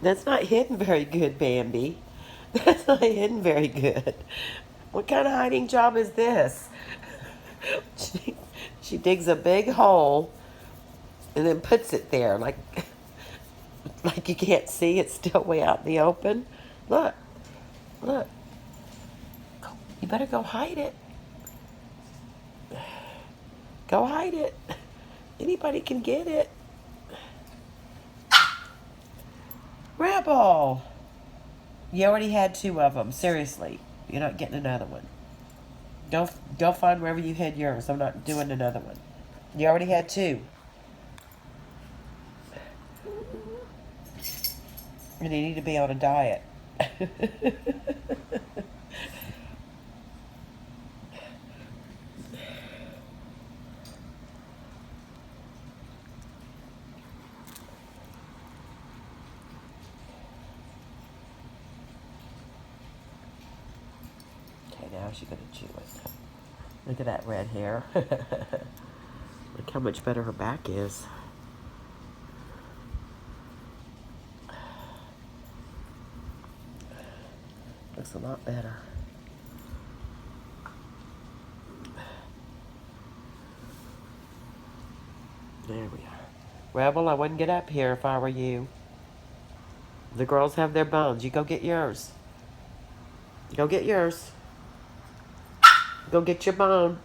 That's not hidden very good, Bambi. That's not hidden very good. What kind of hiding job is this? She, she digs a big hole and then puts it there like you can't see it's still way out in the open. Look, look. You better go hide it. Go hide it. Anybody can get it. Rebel! You already had two of them. Seriously. You're not getting another one. Go find wherever you hid yours. I'm not doing another one. You already had two. And you need to be on a diet. Okay, now she's gonna chew it. Look at that red hair. Look how much better her back is. Looks a lot better. There we are. Rebel, I wouldn't get up here if I were you. The girls have their bones. You go get yours. Go get yours. Go get your bone.